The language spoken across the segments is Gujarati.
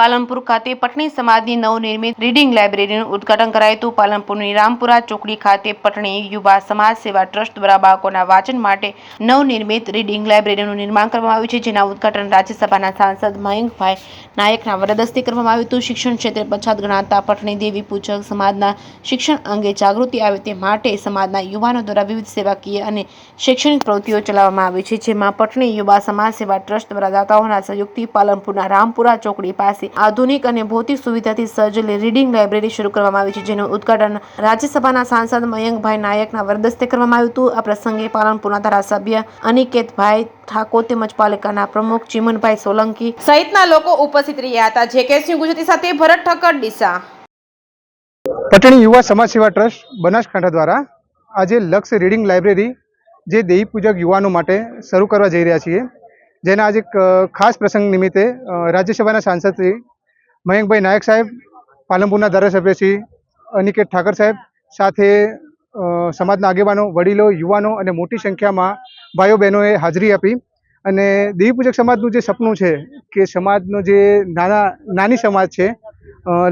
પાલનપુર ખાતે પટણી સમાજની નવનિર્મિત રીડિંગ લાઇબ્રેરીનું ઉદ્ઘાટન કરાયું હતું। પાલનપુરની રામપુરા ચોકડી ખાતે પટણી યુવા સમાજ સેવા ટ્રસ્ટ દ્વારા બાળકોના વાંચન માટે નવનિર્મિત રીડિંગ લાઇબ્રેરીનું નિર્માણ કરવામાં આવ્યું છે, જેના ઉદ્ઘાટન રાજ્યસભાના સાંસદ મયંકભાઈ નાયકના વરદ હસ્તે કરવામાં આવ્યું હતું। શિક્ષણ ક્ષેત્રે પછાત ગણાતા પટણી દેવી પૂજક સમાજના શિક્ષણ અંગે જાગૃતિ આવે તે માટે સમાજના યુવાનો દ્વારા વિવિધ સેવાકીય અને શૈક્ષણિક પ્રવૃત્તિઓ ચલાવવામાં આવી છે, જેમાં પટણી યુવા સમાજ સેવા ટ્રસ્ટ દ્વારા દાતાઓના સહયોગથી પાલનપુરના રામપુરા ચોકડી પાસે આધુનિક અને ભૌતિક સુવિધાથી સજ્જ રીડિંગ લાઇબ્રેરી શરૂ કરવામાં આવી છે, જેનું ઉદ્ઘાટન રાજ્યસભાના સાંસદ મયંકભાઈ નાયકના વરદ હસ્તે કરવામાં આવ્યું હતું। આ પ્રસંગે પાલનપુરના ધારાસભ્ય અનિકેતભાઈ ઠાકોર તેમજ પાલિકાના પ્રમુખ ચીમનભાઈ સોલંકી સહિતના લોકો ઉપસ્થિત રહ્યા હતા। જેકેસી ગુજરાતી સાથે ભરત ઠક્કર ડીસા। પટણી યુવા સમાજ સેવા ટ્રસ્ટ બનાસકાંઠા દ્વારા આજે લક્ષ રીડિંગ લાઇબ્રેરી જે દેવી પૂજક યુવાનો માટે શરૂ કરવા જઈ રહ્યા છીએ, જેના આજે ખાસ પ્રસંગ નિમિત્તે રાજ્યસભાના સાંસદ શ્રી મયંકભાઈ નાયક સાહેબ, પાલનપુરના ધારાસભ્ય શ્રી અનિકેત ઠાકર સાહેબ સાથે સમાજના આગેવાનો, વડીલો, યુવાનો અને મોટી સંખ્યામાં ભાઈઓ બહેનોએ હાજરી આપી અને દેવી પૂજક સમાજનું જે સપનું છે કે સમાજનો જે નાની સમાજ છે,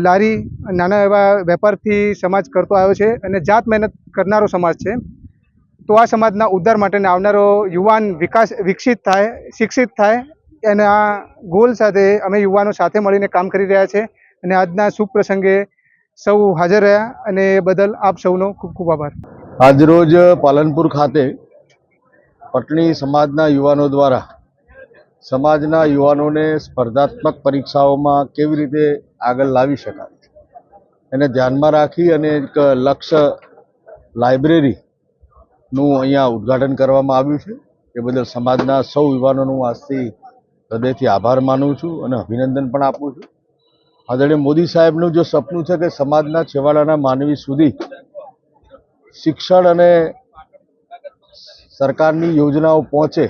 લારી નાના એવા વેપારથી સમાજ કરતો આવ્યો છે અને જાત મહેનત કરનારો સમાજ છે, તો આ સમાજના ઉદ્ધાર માટે આવનારો યુવાન વિકસિત થાય, શિક્ષિત થાય એના ગોલ સાથે અમે યુવાનો સાથે મળીને કામ કરી રહ્યા છે અને આજના શુભ પ્રસંગે સૌ હાજર રહ્યા અને એ બદલ આપ સૌનો ખૂબ ખૂબ આભાર। આજરોજ પાલનપુર ખાતે પટણી સમાજના યુવાનો દ્વારા સમાજના યુવાનોને સ્પર્ધાત્મક પરીક્ષાઓમાં કેવી રીતે આગળ લાવી શકાય એને ધ્યાનમાં રાખી અને એક લક્ષ્ય લાઇબ્રેરીનું અહીંયા ઉદ્ઘાટન કરવામાં આવ્યું છે। એ બદલ સમાજના સૌ યુવાનોનું આજથી હૃદયથી આભાર માનું છું અને અભિનંદન પણ આપું છું। આદરણીય મોદી સાહેબનું જો સપનું છે કે સમાજના છેવાડાના માનવી સુધી શિક્ષણ અને સરકારની યોજનાઓ પહોંચે,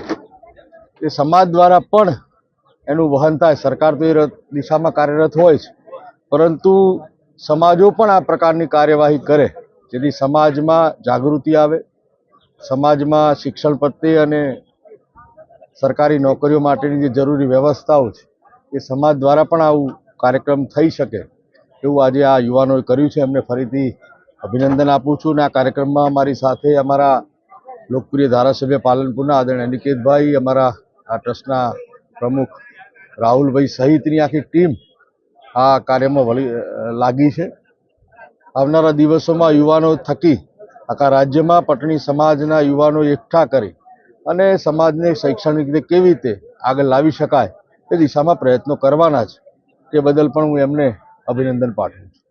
એ સમાજ દ્વારા પણ એનું વહન થાય। સરકાર તો એ દિશામાં કાર્યરત હોય છે, પરંતુ સમાજો પણ આ પ્રકારની કાર્યવાહી કરે જેથી સમાજમાં જાગૃતિ આવે, સમાજમાં શિક્ષણ પ્રત્યે અને સરકારી નોકરીઓ માટેની જે જરૂરી વ્યવસ્થાઓ છે એ સમાજ દ્વારા પણ આવું કાર્યક્રમ થઈ શકે એવું આજે આ યુવાનોએ કર્યું છે। એમને ફરીથી અભિનંદન આપું છું અને આ કાર્યક્રમમાં મારી સાથે અમારા લોકપ્રિય ધારાસભ્ય પાલનપુરના આદરણીય અનિકેતભાઈ, અમારા આ ટ્રસ્ટના પ્રમુખ રાહુલભાઈ સહિતની આખી ટીમ આ કાર્યમાં લાગી છે। આવનારા દિવસોમાં યુવાનો થકી આખા રાજ્યમાં પટણી સમાજના યુવાનો એકઠા કરી અને સમાજને શૈક્ષણિક રીતે કેવી રીતે આગળ લાવી શકાય એ દિશામાં પ્રયત્નો કરવાના છે। તે બદલ પણ હું એમને અભિનંદન પાઠવું છું।